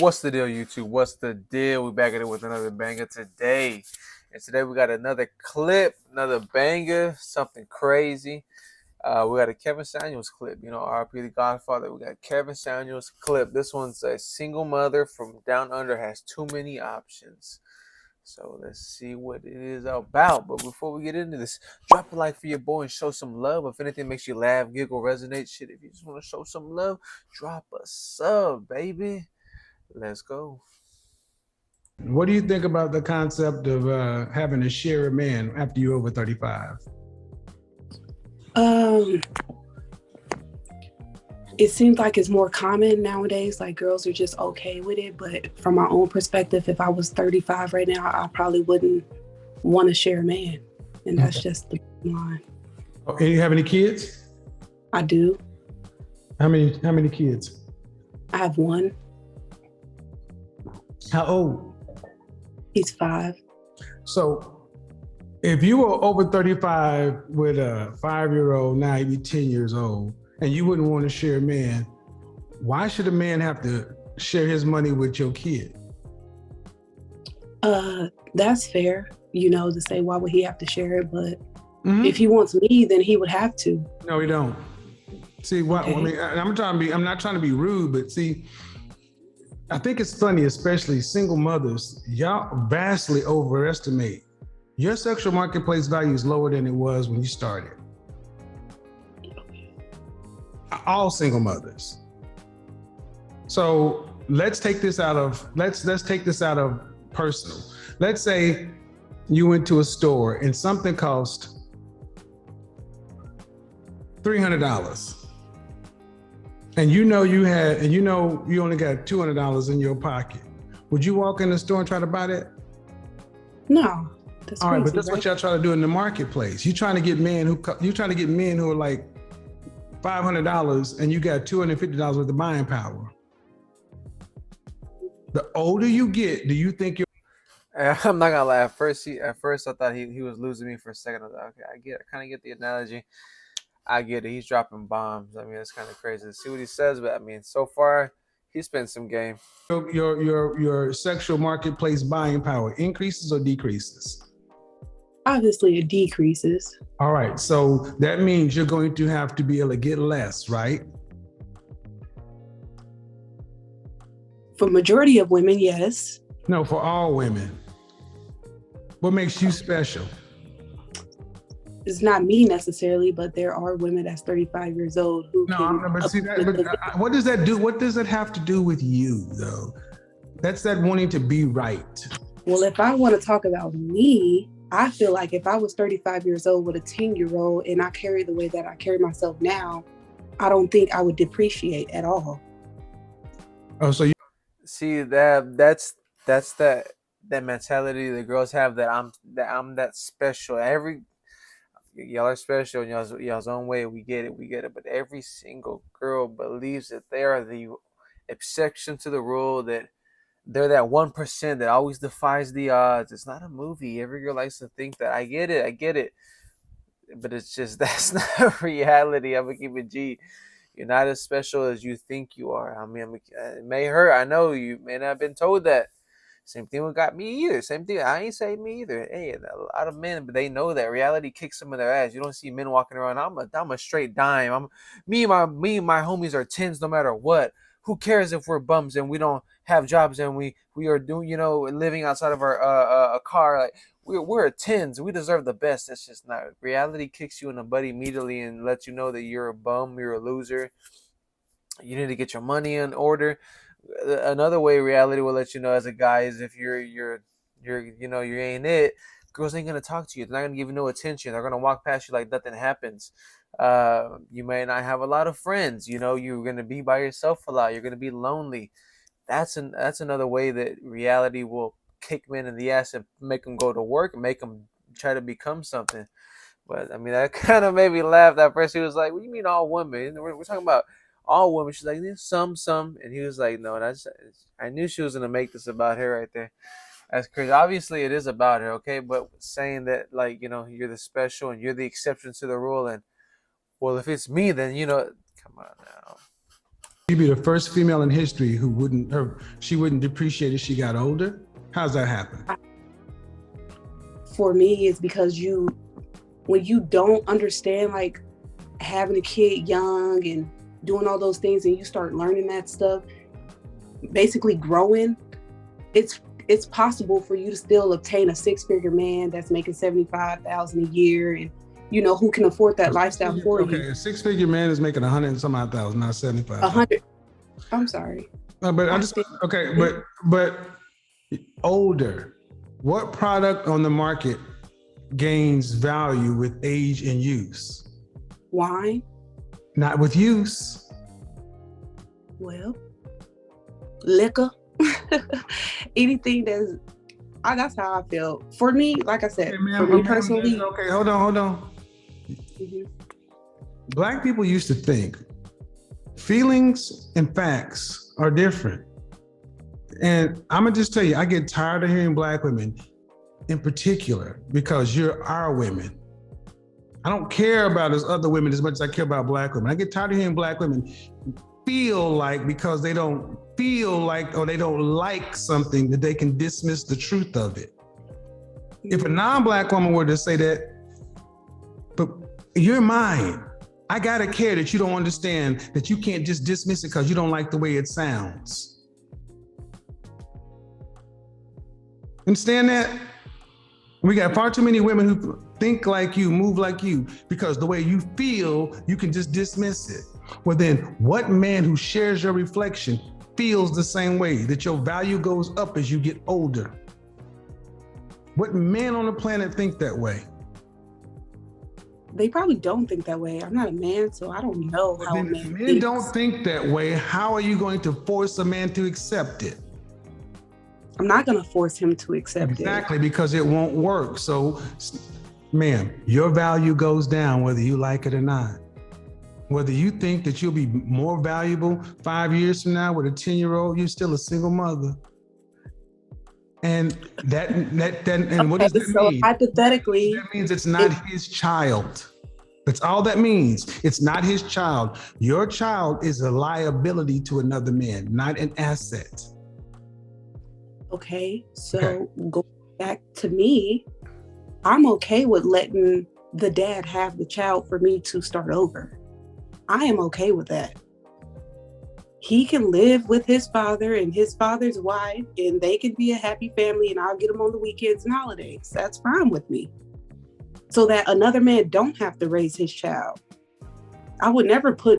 What's the deal, YouTube? What's the deal? We're back at it with another banger today. And today we got another clip, another banger, something crazy. We got a Kevin Samuels clip, RP the Godfather. We got Kevin Samuels clip. This one's a single mother from down under, has too many options. So let's see what it is about. But before we get into this, drop a like for your boy and show some love. If anything makes you laugh, giggle, resonate, shit. If you just want to show some love, drop a sub, baby. Let's go. What do you think about the concept of having to share a man after you're over 35? It seems like it's more common nowadays. Like girls are just okay with it. But from my own perspective, if I was 35 right now, I probably wouldn't want to share a man. And that's just the line. Okay, you have any kids? I do. How many kids? I have one. How old? He's 5. So if you were over 35 with a 5-year-old, now he'd be 10 years old, and you wouldn't want to share a man, why should a man have to share his money with your kid? That's fair, to say why would he have to share it? But if he wants me, then he would have to. No, he don't. See, what okay. I mean, I'm not trying to be rude, but see, I think it's funny, especially single mothers, y'all vastly overestimate. Your sexual marketplace value is lower than it was when you started. All single mothers. So let's take this out of personal. Let's say you went to a store and something cost $300. And you only got $200 in your pocket. Would you walk in the store and try to buy that? No. All right, but that's what y'all try to do in the marketplace. You're trying to get men who are like $500 and you got $250 worth of buying power. The older you get, do you think you're? I'm not gonna lie. At first I thought he was losing me for a second. I was like, okay, I kind of get the analogy. I get it. He's dropping bombs. I mean, it's kind of crazy to see what he says, but I mean, so far he's spent some game. Your sexual marketplace buying power increases or decreases? Obviously, it decreases. All right, so that means you're going to have to be able to get less, right? For majority of women, yes. No, for all women. What makes you special? It's not me necessarily, but there are women that's 35 years old who what does that do? What does that have to do with you, though? That's that wanting to be right. Well, if I want to talk about me, I feel like if I was 35 years old with a 10-year-old and I carry the way that I carry myself now, I don't think I would depreciate at all. Oh, so you see that's that mentality the girls have that I'm that special. Y'all are special in y'all's own way. We get it. But every single girl believes that they are the exception to the rule, that they're that 1% that always defies the odds. It's not a movie. Every girl likes to think that. I get it. But it's just, that's not reality. I'm going to keep it G. You're not as special as you think you are. I mean, it may hurt. I know you may not have been told that. Same thing with got me either. Same thing. I ain't say me either. Hey, a lot of men, but they know that reality kicks them in their ass. You don't see men walking around. I'm a straight dime. Me and my homies are tens no matter what. Who cares if we're bums and we don't have jobs and we are doing living outside of our a car? Like we're tens. We deserve the best. That's just not reality. Kicks you in the butt immediately and lets you know that you're a bum. You're a loser. You need to get your money in order. Another way reality will let you know as a guy is if you ain't it, girls ain't gonna talk to you. They're not gonna give you no attention. They're gonna walk past you like nothing happens. You may not have a lot of friends. You're gonna be by yourself a lot. You're gonna be lonely. That's another way that reality will kick men in the ass and make them go to work and make them try to become something. But I mean, that kind of made me laugh. That first, he was like, "What do you mean all women? We're talking about all women." She's like, some, and he was like, "No." And I knew she was gonna make this about her right there. That's crazy. Obviously, it is about her, okay? But saying that, you're the special and you're the exception to the rule, and well, if it's me, then come on now. You'd be the first female in history who she wouldn't depreciate as she got older. How's that happen? For me, it's because when you don't understand, like having a kid young and doing all those things, and you start learning that stuff, basically growing, it's possible for you to still obtain a 6-figure man that's making $75,000 a year, and who can afford that lifestyle for you. Okay, a 6-figure man is making 100 and some odd thousand, not 75. 100. I'm sorry. But older. What product on the market gains value with age and use? Wine. Not with use. Well, liquor. Anything that's how I feel. For me, like I said, for me personally. Okay, hold on. Mm-hmm. Black people used to think feelings and facts are different. And I'm gonna just tell you, I get tired of hearing Black women in particular, because you're our women. I don't care about as other women as much as I care about Black women. I get tired of hearing Black women feel like, because they don't feel like or they don't like something, that they can dismiss the truth of it. If a non-Black woman were to say that, but you're mine, I gotta care that you don't understand that you can't just dismiss it because you don't like the way it sounds. Understand that? We got far too many women who think like you, move like you, because the way you feel, you can just dismiss it. Well then, what man who shares your reflection feels the same way, that your value goes up as you get older? What man on the planet think that way? They probably don't think that way. I'm not a man, so I don't know how a man men don't think that way. How are you going to force a man to accept it? I'm not going to force him to accept it. Exactly, because it won't work. So, ma'am, your value goes down whether you like it or not. Whether you think that you'll be more valuable 5 years from now with a 10-year-old, you're still a single mother. And and what does that mean? Hypothetically, that means it's not his child. That's all that means. It's not his child. Your child is a liability to another man, not an asset. Okay, so Going back to me, I'm okay with letting the dad have the child for me to start over. I am okay with that. He can live with his father and his father's wife, and they can be a happy family, and I'll get them on the weekends and holidays. That's fine with me. So that another man don't have to raise his child. I would never put.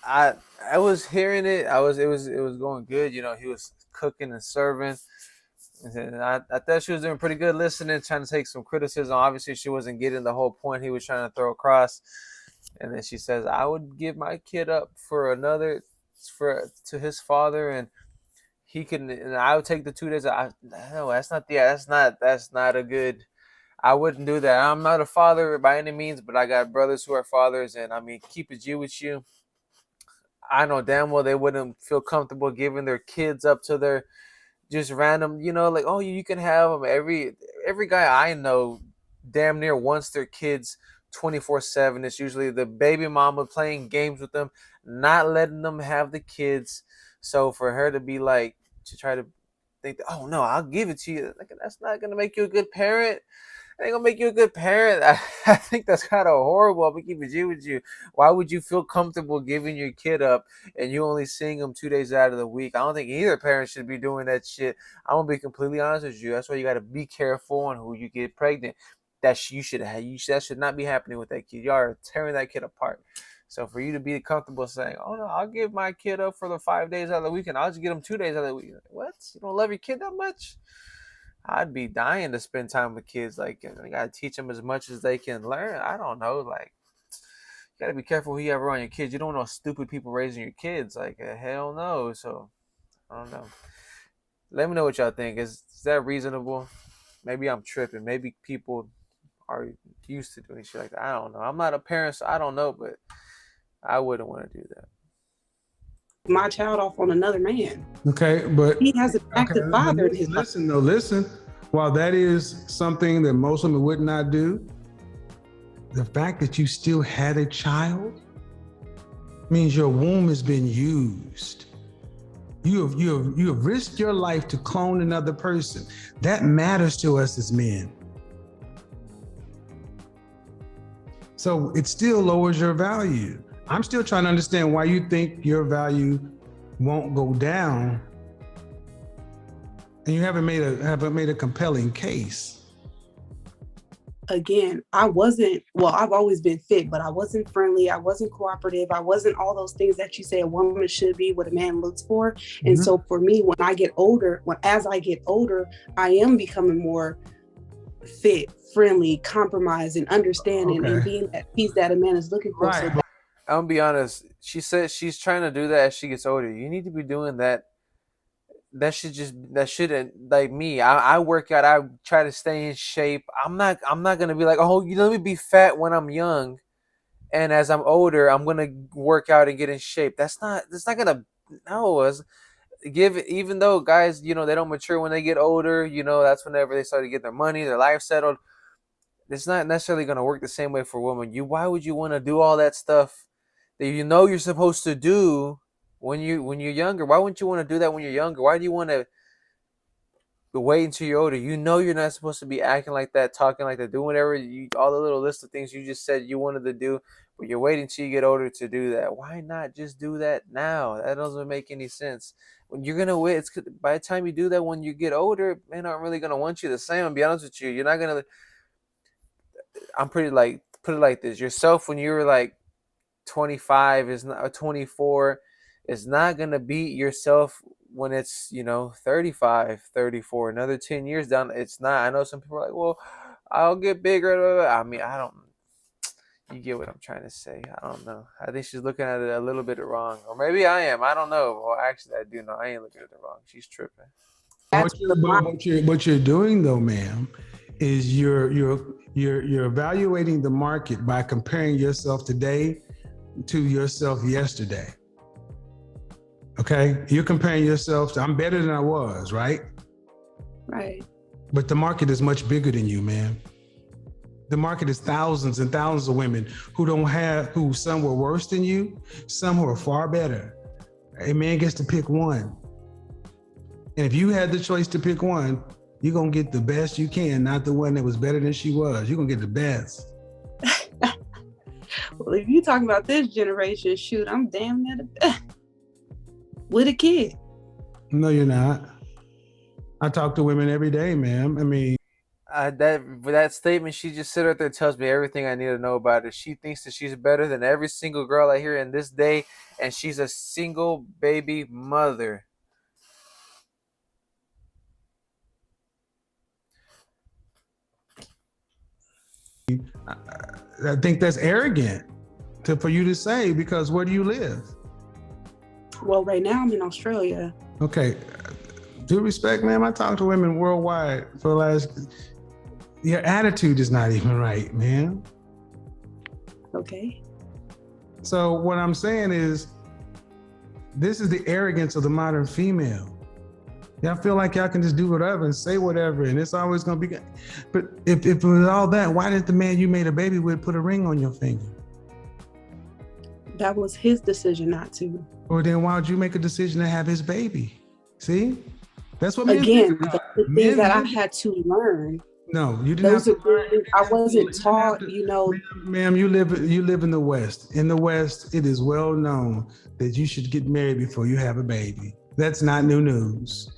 I was hearing it. It was going good. He was cooking and serving. And I thought she was doing pretty good listening, trying to take some criticism. Obviously, she wasn't getting the whole point he was trying to throw across. And then she says, "I would give my kid up to his father, and he can. And I would take the 2 days. No, that's not a good. I wouldn't do that. I'm not a father by any means, but I got brothers who are fathers, and I mean, keep it G with you. I know damn well they wouldn't feel comfortable giving their kids up to their just random, like, oh, you can have them. Every guy I know damn near wants their kids 24/7. It's usually the baby mama playing games with them, not letting them have the kids. So for her to be like, to try to think that, oh no, I'll give it to you, like, that's not gonna make you a good parent. It ain't gonna make you a good parent. I think that's kind of horrible. I'm gonna keep it with you. Why would you feel comfortable giving your kid up and you only seeing them 2 days out of the week? I don't think either parent should be doing that shit. I'm gonna be completely honest with you. That's why you gotta be careful on who you get pregnant. That should not be happening with that kid. Y'all are tearing that kid apart. So for you to be comfortable saying, "Oh no, I'll give my kid up for the 5 days out of the week, and I'll just get him 2 days out of the week." What? You don't love your kid that much? I'd be dying to spend time with kids. Like, you gotta teach them as much as they can learn. I don't know. Like, you gotta be careful who you have around your kids. You don't know stupid people raising your kids. Like, hell no. So I don't know. Let me know what y'all think. Is that reasonable? Maybe I'm tripping. Maybe people are used to doing shit like that. I don't know. I'm not a parent, so I don't know, but I wouldn't want to do that. My child off on another man. Okay, but he has an active father in his life. Listen. While that is something that most women would not do, the fact that you still had a child means your womb has been used. You have risked your life to clone another person. That matters to us as men. So it still lowers your value. I'm still trying to understand why you think your value won't go down, and you haven't made a compelling case. Again, I've always been fit, but I wasn't friendly. I wasn't cooperative. I wasn't all those things that you say a woman should be, what a man looks for. Mm-hmm. And so for me, as I get older, I am becoming more fit, friendly, compromised, and understanding, and being that piece that a man is looking for. Right. So I'm gonna be honest. She says she's trying to do that as she gets older. You need to be doing that. That shouldn't, like me. I work out. I try to stay in shape. I'm not gonna be like, oh, let me be fat when I'm young, and as I'm older, I'm gonna work out and get in shape. That's not gonna. No, even though guys, they don't mature when they get older. That's whenever they start to get their money, their life settled. It's not necessarily gonna work the same way for women. Why would you want to do all that stuff that you're supposed to do when you're younger? Why wouldn't you want to do that when you're younger? Why do you want to wait until you're older? You're not supposed to be acting like that, talking like that, doing whatever all the little list of things you just said you wanted to do, but you're waiting until you get older to do that. Why not just do that now? That doesn't make any sense. When you're gonna wait, by the time you do that when you get older, men aren't really gonna want you the same. I'll be honest with you. You're not gonna. Put it like this: yourself when you were like 25 is not 24 is not going to beat yourself when it's 35, 34, another 10 years down. It's not. I know some people are like, well, I'll get bigger. I mean, I don't. You get what I'm trying to say. I don't know. I think she's looking at it a little bit wrong, or maybe I am. I don't know. Well, actually, I do know. I ain't looking at it wrong. She's tripping. What you're doing though, ma'am, is you're evaluating the market by comparing yourself today to yourself yesterday. Okay? You're comparing yourself to, I'm better than I was, right? Right. But the market is much bigger than you, man. The market is thousands and thousands of women who some were worse than you, some who are far better. A man gets to pick one. And if you had the choice to pick one, you're going to get the best you can, not the one that was better than she was. You're going to get the best. Well, if you're talking about this generation, shoot, I'm damn near with a kid. No, you're not. I talk to women every day, ma'am. I mean, that statement she just said right there tells me everything I need to know about her. She thinks that she's better than every single girl I hear in this day, and she's a single baby mother. I think that's arrogant for you to say, because where do you live? Well, right now I'm in Australia. Okay. Due respect, ma'am, I talk to women worldwide for the last. Your attitude is not even right, man. Okay. So what I'm saying is, this is the arrogance of the modern female. Y'all feel like y'all can just do whatever and say whatever, and it's always gonna be good. But if it was all that, why didn't the man you made a baby with put a ring on your finger? That was his decision not to. Or then why would you make a decision to have his baby? See? That's what again, the things that I had to learn. No, you didn't have to learn. I wasn't taught, Ma'am, you live in the West. In the West, it is well known that you should get married before you have a baby. That's not new news.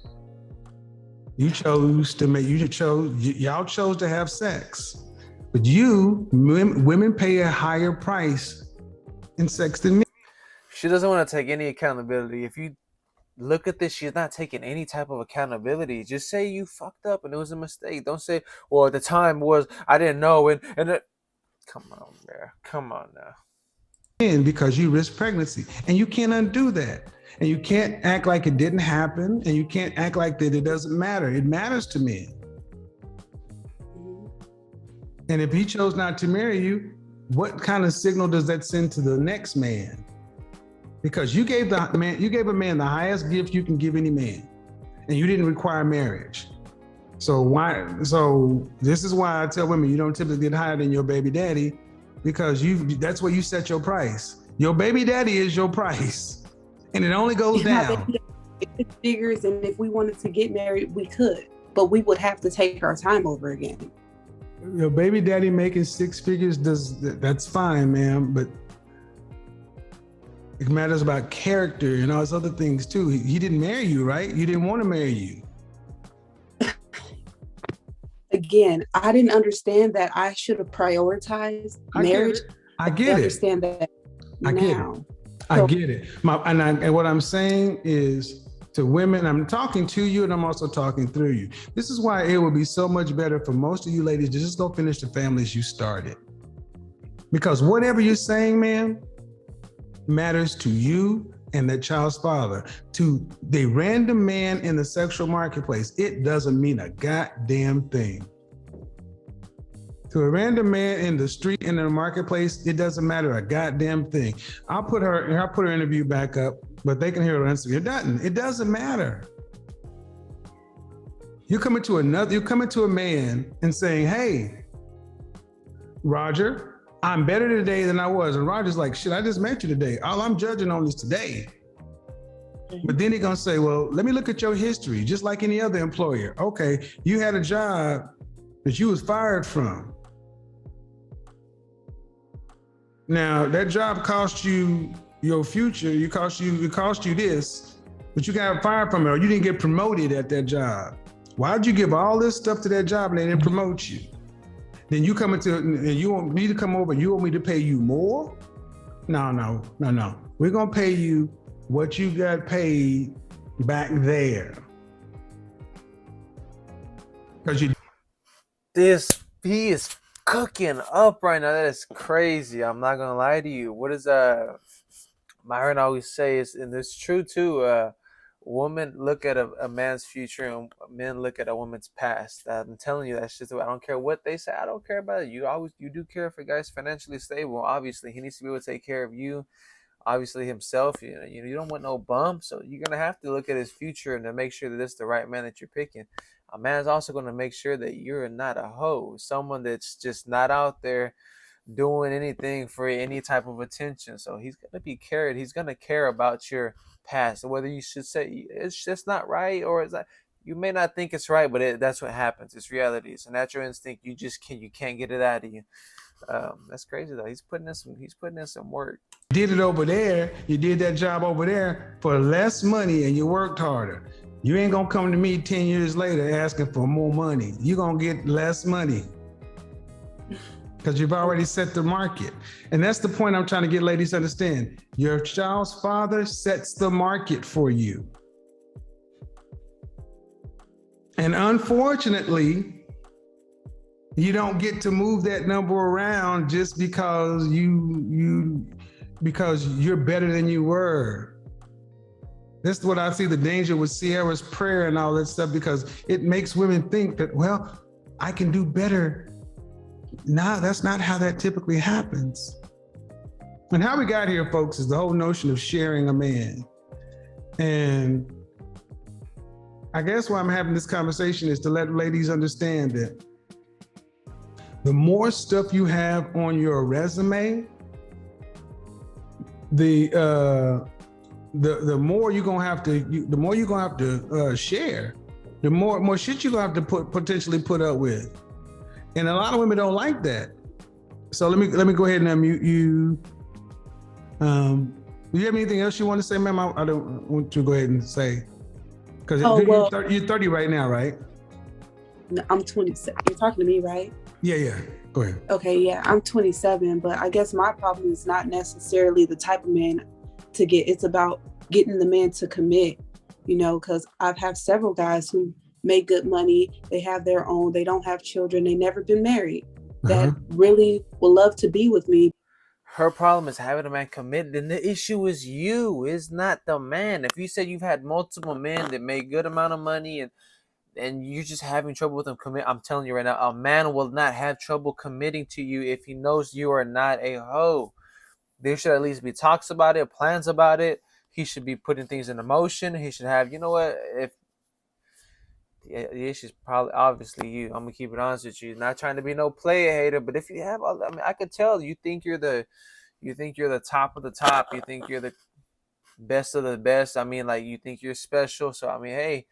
Y'all chose to have sex. But women pay a higher price in sex than men. She doesn't want to take any accountability. If you look at this, she's not taking any type of accountability. Just say you fucked up and it was a mistake. Don't say, well, at the time was, I didn't know. Come on, man. Come on now. Because you risk pregnancy, and you can't undo that. And you can't act like it didn't happen, and you can't act like that it doesn't matter. It matters to men. And if he chose not to marry you, what kind of signal does that send to the next man? Because you gave a man the highest gift you can give any man, and you didn't require marriage. So this is why I tell women you don't typically get higher than your baby daddy, because that's where you set your price. Your baby daddy is your price, and it only goes My down. baby six figures, and if we wanted to get married, we could, but we would have to take our time over again. Your baby daddy making six figures that's fine, man, but it matters about character and all those other things too. He didn't marry you, right? You didn't want to marry you. Again, I didn't understand that I should have prioritized marriage. I get it. Understand that now. I get it. And what I'm saying is to women, I'm talking to you and I'm also talking through you. This is why it would be so much better for most of you ladies to just go finish the families you started. Because whatever you're saying, man, matters to you and that child's father. To the random man in the sexual marketplace, it doesn't mean a goddamn thing. To a random man in the street and in the marketplace, it doesn't matter a goddamn thing. I'll put her interview back up, but they can hear her answer. It doesn't matter. You're coming to a man and saying, hey, Roger, I'm better today than I was. And Roger's like, shit, I just met you today. All I'm judging on is today. But then he's gonna say, well, let me look at your history, just like any other employer. Okay, you had a job that you was fired from. Now that job cost you your future. It cost you this, but you got fired from it, or you didn't get promoted at that job. Why'd you give all this stuff to that job and they didn't promote you? Then you come into and you want me to come over and you want me to pay you more? No. We're gonna pay you what you got paid back there. Because he is cooking up right now. That is crazy. I'm not gonna lie to you. What is Myron always says, and it's true too, women look at a man's future and men look at a woman's past. I'm telling you, that's just, I don't care what they say. I don't care about it. You do care if a guy's financially stable. Obviously, he needs to be able to take care of you. Obviously himself, you don't want no bum. So you're going to have to look at his future and to make sure that it's the right man that you're picking. A man's also going to make sure that you're not a hoe, someone that's just not out there doing anything for any type of attention. So he's going to be cared. He's going to care about your past, whether you should say it's just not right, or it's like, you may not think it's right, but that's what happens. It's reality. It's a natural instinct. You can't get it out of you. That's crazy though. He's putting in some work. Did it over there. You did that job over there for less money and you worked harder. You ain't gonna come to me 10 years later asking for more money. You're gonna get less money because you've already set the market. And that's the point I'm trying to get ladies to understand. Your child's father sets the market for you. And unfortunately, you don't get to move that number around just because because you're better than you were. That's what I see the danger with Sierra's prayer and all that stuff, because it makes women think that, well, I can do better. No, that's not how that typically happens. And how we got here, folks, is the whole notion of sharing a man. And I guess why I'm having this conversation is to let ladies understand that the more stuff you have on your resume, the more you're gonna have to share, the more shit you're gonna have to potentially put up with, and a lot of women don't like that. So let me go ahead and unmute you. Do you have anything else you want to say, ma'am? I don't want to go ahead and say, because you're 30 right now, right? No, I'm 27. You're talking to me, right? Yeah. Go ahead. Okay, yeah, I'm 27, but I guess my problem is not necessarily the type of man to get. It's about getting the man to commit, because I've had several guys who make good money. They have their own. They don't have children. They never been married. That really would love to be with me. Her problem is having a man commit, and the issue is you. It's not the man. If you said you've had multiple men that make good amount of money and you're just having trouble with them commit, I'm telling you right now, a man will not have trouble committing to you if he knows you are not a hoe. There should at least be talks about it, plans about it. He should be putting things into motion. He should have, if the issue is probably obviously you. I'm gonna keep it honest with you. Not trying to be no player hater, but if you have, I could tell you think you're You think you're the top of the top. You think you're the best of the best. I mean, like, you think you're special. So I mean, hey,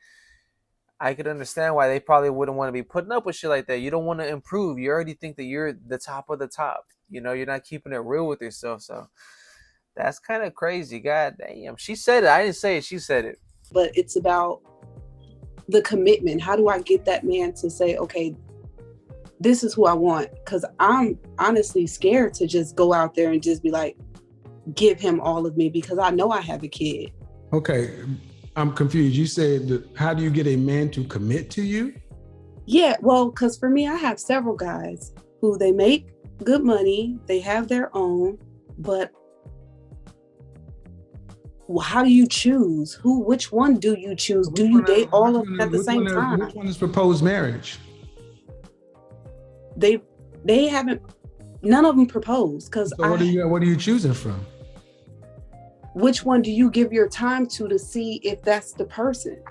I could understand why they probably wouldn't want to be putting up with shit like that. You don't want to improve. You already think that you're the top of the top. You know, you're not keeping it real with yourself. So that's kind of crazy. God damn. She said it. I didn't say it. She said it. But it's about the commitment. How do I get that man to say, okay, this is who I want? Because I'm honestly scared to just go out there and just be like, give him all of me, because I know I have a kid. Okay, I'm confused. You said, how do you get a man to commit to you? Yeah, well, because for me, I have several guys who they make good money, they have their own, but how do you choose? Which one do you choose? Do you date all of them at the same time? Which one is proposed marriage? They haven't, none of them proposed. Because so what are you choosing from? Which one do you give your time to see if that's the person?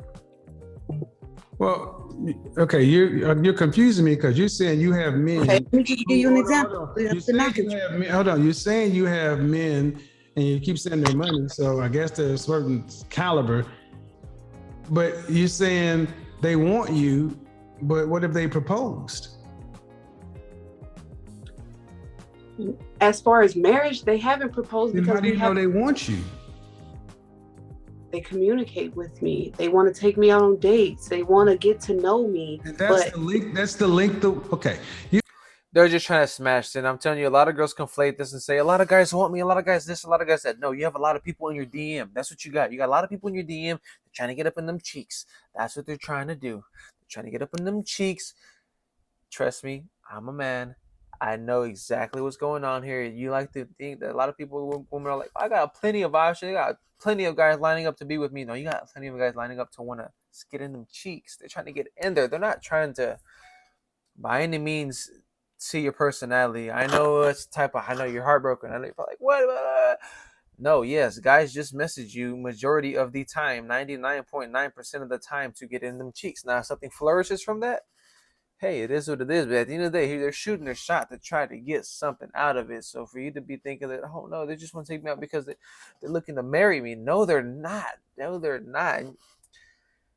Well, okay, you're confusing me, because you're saying you have men. Okay, let me just give you an example. You're saying you have men, and you keep saying their money, so I guess they're a certain caliber. But you're saying they want you, but what if they proposed? As far as marriage, they haven't proposed. Then because how do you know they want you? They communicate with me. They want to take me out on dates. They want to get to know me. And that's the link. That's the link. Okay. They're just trying to smash it. I'm telling you, a lot of girls conflate this and say, a lot of guys want me, a lot of guys this, a lot of guys that. No, you have a lot of people in your DM. That's what you got. You got a lot of people in your DM. They're trying to get up in them cheeks. That's what they're trying to do. They're trying to get up in them cheeks. Trust me, I'm a man. I know exactly what's going on here. You like to think that a lot of people, women are like, I got plenty of options. I got plenty of guys lining up to be with me. No, you got plenty of guys lining up to want to get in them cheeks. They're trying to get in there. They're not trying to, by any means, see your personality. I know it's I know you're heartbroken. I know you're like, what? No, yes, guys just message you majority of the time, 99.9% of the time, to get in them cheeks. Now, if something flourishes from that, hey, it is what it is. But at the end of the day, they're shooting their shot to try to get something out of it. So for you to be thinking that, oh no, they just want to take me out because they're looking to marry me. No, they're not. No, they're not.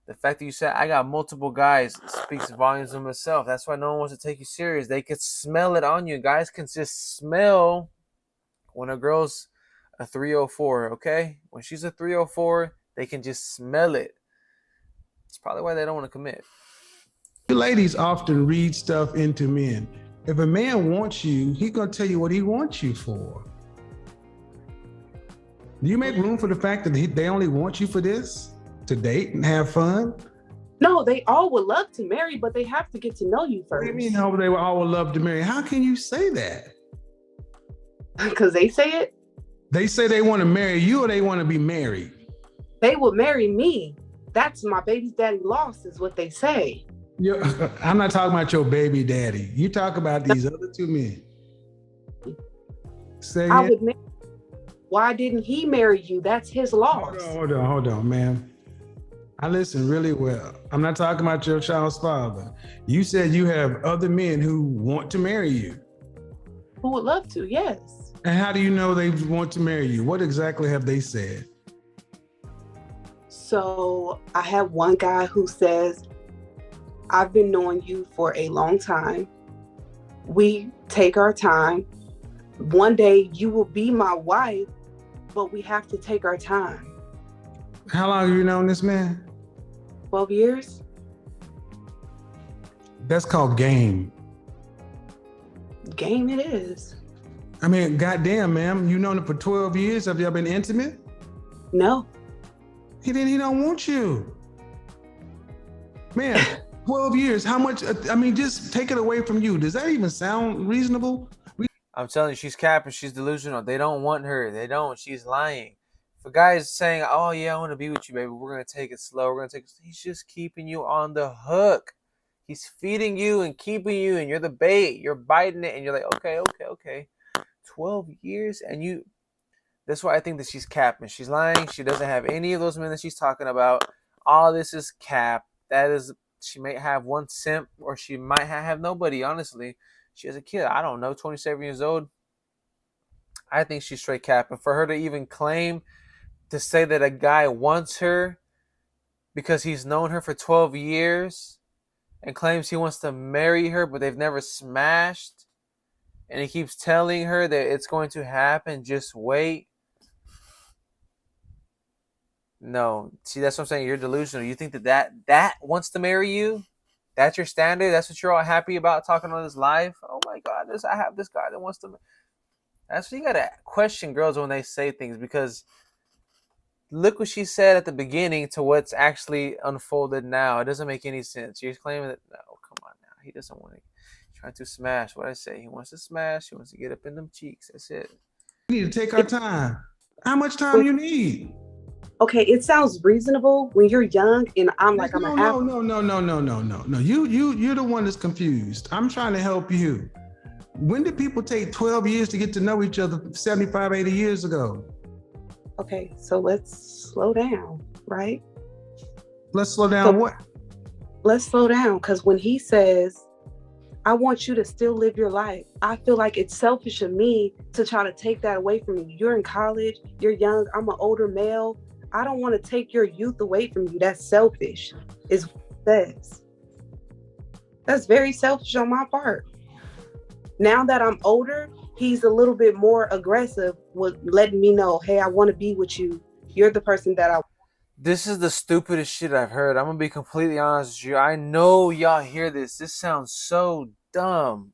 The fact that you said I got multiple guys speaks volumes of myself. That's why no one wants to take you serious. They could smell it on you. Guys can just smell when a girl's a 304, okay? When she's a 304, they can just smell it. It's probably why they don't want to commit. You ladies often read stuff into men. If a man wants you, he's going to tell you what he wants you for. Do you make room for the fact that they only want you for this? To date and have fun? No, they all would love to marry, but they have to get to know you first. What do you mean, no, they all would love to marry? How can you say that? Because they say it. They say they want to marry you, or they want to be married? They would marry me. That's my baby daddy lost, is what they say. I'm not talking about your baby daddy. You talk about these other two men. Say I would marry. Why didn't he marry you? That's his loss. Hold on, ma'am. I listen really well. I'm not talking about your child's father. You said you have other men who want to marry you. Who would love to, yes. And how do you know they want to marry you? What exactly have they said? So I have one guy who says, I've been knowing you for a long time. We take our time. One day you will be my wife, but we have to take our time. How long have you known this man? 12 years. That's called game. Game it is. I mean, goddamn, ma'am, you known him for 12 years. Have y'all been intimate? No. He don't want you. Man, 12 years, how much, I mean, just take it away from you. Does that even sound reasonable? I'm telling you, she's capping, she's delusional. They don't want her. They don't. She's lying. If a guy is saying, oh yeah, I want to be with you, baby, we're going to take it slow. We're going to take it slow. He's just keeping you on the hook. He's feeding you and keeping you, and you're the bait. You're biting it, and you're like, okay. 12 years, and you... That's why I think that she's capping. She's lying. She doesn't have any of those men that she's talking about. All this is cap. That is... She may have one simp, or she might have nobody, honestly. She has a kid, I don't know, 27 years old. I think she's straight capping. For her to even claim to say that a guy wants her because he's known her for 12 years and claims he wants to marry her, but they've never smashed, and he keeps telling her that it's going to happen, just wait. No. See, that's what I'm saying. You're delusional. You think that wants to marry you? That's your standard? That's what you're all happy about talking on this live? Oh my God, I have this guy that wants to. That's what you gotta question girls when they say things, because look what she said at the beginning to what's actually unfolded now. It doesn't make any sense. You're claiming that, no, come on now. He doesn't want to. He's trying to smash. What I say? He wants to smash. He wants to get up in them cheeks. That's it. We need to take our time. How much time you need? Okay, it sounds reasonable when you're young, and I'm like, no. You're the one that's confused. I'm trying to help you. When did people take 12 years to get to know each other 75, 80 years ago? Okay, so let's slow down, right? Let's slow down what? Let's slow down, because when he says, I want you to still live your life, I feel like it's selfish of me to try to take that away from you. You're in college, you're young, I'm an older male. I don't want to take your youth away from you. That's selfish, is what it says. That's very selfish on my part. Now that I'm older, he's a little bit more aggressive with letting me know, hey, I want to be with you. You're the person that I want. This is the stupidest shit I've heard. I'm going to be completely honest with you. I know y'all hear this. This sounds so dumb.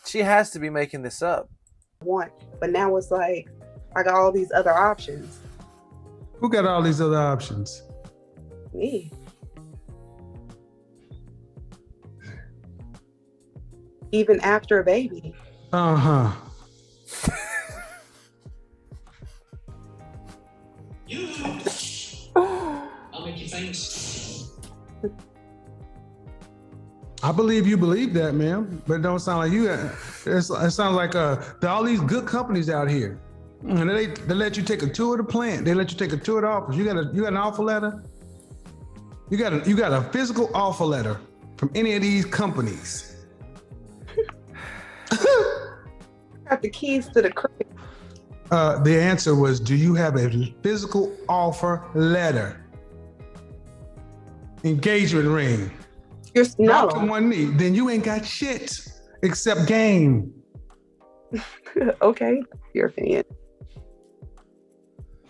She has to be making this up. But now it's like, I got all these other options. Who got all these other options? Me. Even after a baby. Uh-huh. I'll make you famous. I believe you believe that, man, but it don't sound like you. It sounds like there are all these good companies out here, and they let you take a tour of the plant. They let you take a tour of the office. You got an offer letter. You got a physical offer letter from any of these companies. Got the keys to the crib. The answer was, do you have a physical offer letter? Engagement ring. No. Drop to one knee. Then you ain't got shit except game. Okay, your opinion.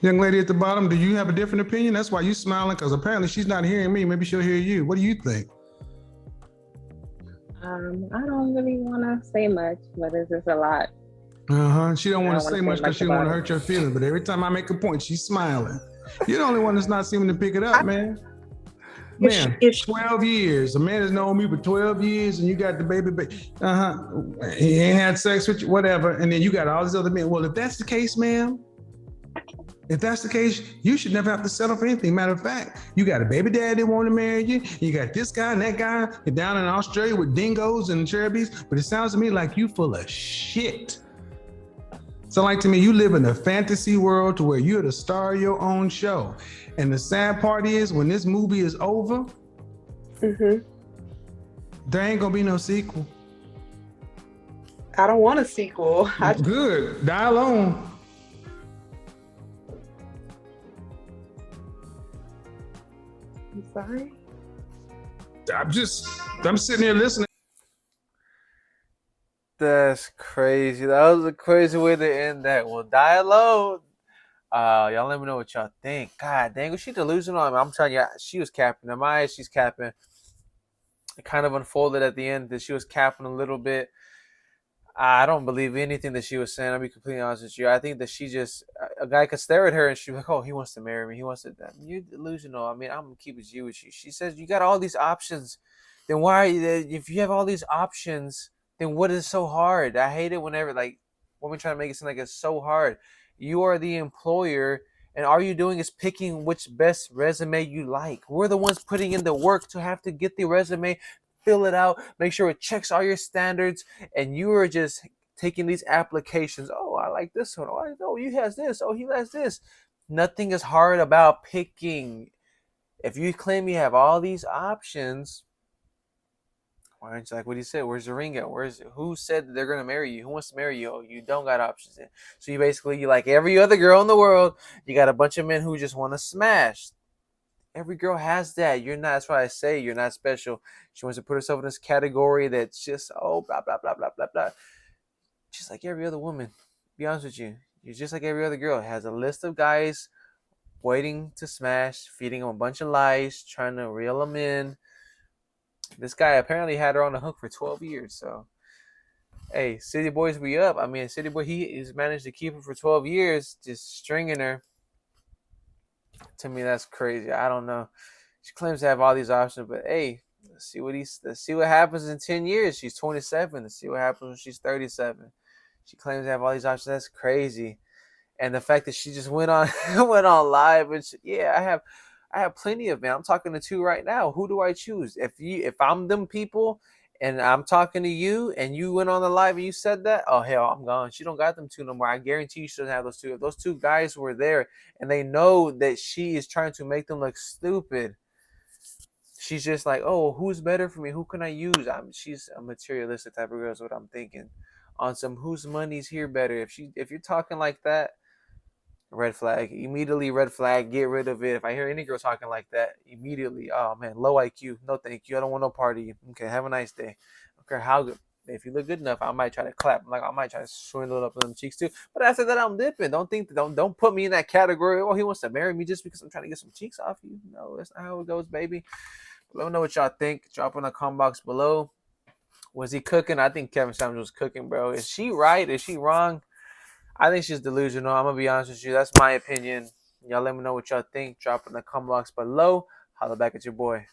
Young lady at the bottom, do you have a different opinion? That's why you smiling, because apparently she's not hearing me. Maybe she'll hear you. What do you think? I don't really want to say much, but it's just a lot. She don't want to say much because she don't want to hurt your feelings. But every time I make a point, she's smiling. You're the only one that's not seeming to pick it up, man. Man, 12 years. A man has known me for 12 years, and you got the baby. He ain't had sex with you, whatever. And then you got all these other men. Well, if that's the case, ma'am, if that's the case, you should never have to settle for anything. Matter of fact, you got a baby dad that want to marry you. You got this guy and that guy. You're down in Australia with dingoes and cherubies. But it sounds to me like you full of shit. So like to me, you live in a fantasy world to where you're the star of your own show. And the sad part is when this movie is over, there ain't gonna be no sequel. I don't want a sequel. Good, die alone. I'm sorry. I'm sitting here listening. That's crazy. That was a crazy way to end that. Well, die alone. Y'all let me know what y'all think. God dang, was she delusional? I mean, I'm telling you, she was capping. In my eyes, she's capping. It kind of unfolded at the end that she was capping a little bit. I don't believe anything that she was saying. I'll be completely honest with you. I think that she just, a guy could stare at her and she's like, oh, he wants to marry me. He wants to, you're delusional. I mean, I'm going to keep it G with you. She says, you got all these options. Then why are you, if you have all these options, then what is so hard? I hate it whenever, like, when we try to make it seem like it's so hard. You are the employer, and all you're doing is picking which best resume you like. We're the ones putting in the work to have to get the resume, fill it out, make sure it checks all your standards, and you are just taking these applications. Oh, I like this one. Oh, he has this. Oh, he has this. Nothing is hard about picking. If you claim you have all these options, Why aren't you like what he said? Where's the ring at? Who said that they're gonna marry you? Who wants to marry you? Oh, you don't got options. So you like every other girl in the world. You got a bunch of men who just want to smash. Every girl has that. You're not. That's why I say you're not special. She wants to put herself in this category that's just blah blah blah blah blah blah. Just like every other woman. Be honest with you, you're just like every other girl. It has a list of guys waiting to smash, feeding them a bunch of lies, trying to reel them in. This guy apparently had her on the hook for 12 years. So, hey, City Boys, we up. I mean, City Boy, he's managed to keep her for 12 years, just stringing her. To me, that's crazy. I don't know. She claims to have all these options, but hey, let's see what happens in 10 years. She's 27. Let's see what happens when she's 37. She claims to have all these options. That's crazy. And the fact that she just went on went on live, and I have plenty of men. I'm talking to two right now. Who do I choose? If I'm them people and I'm talking to you and you went on the live and you said that, oh hell, I'm gone. She don't got them two no more. I guarantee you she doesn't have those two. If those two guys were there and they know that she is trying to make them look stupid, she's just like, oh, who's better for me? Who can I use? She's a materialistic type of girl is what I'm thinking. On some whose money's here better. If you're talking like that, red flag. Immediately red flag. Get rid of it. If I hear any girl talking like that, immediately, oh man, low IQ. No thank you. I don't want no party. Okay, have a nice day. Okay, how good. If you look good enough, I might try to clap. Like I might try to swindle it up in them cheeks too. But after that, I'm dipping. Don't put me in that category. Oh, he wants to marry me just because I'm trying to get some cheeks off you. No, that's not how it goes, baby. Let me know what y'all think. Drop in the comment box below. Was he cooking? I think Kevin Samuels was cooking, bro. Is she right? Is she wrong? I think she's delusional. I'm going to be honest with you. That's my opinion. Y'all let me know what y'all think. Drop in the comment box below. Holla back at your boy.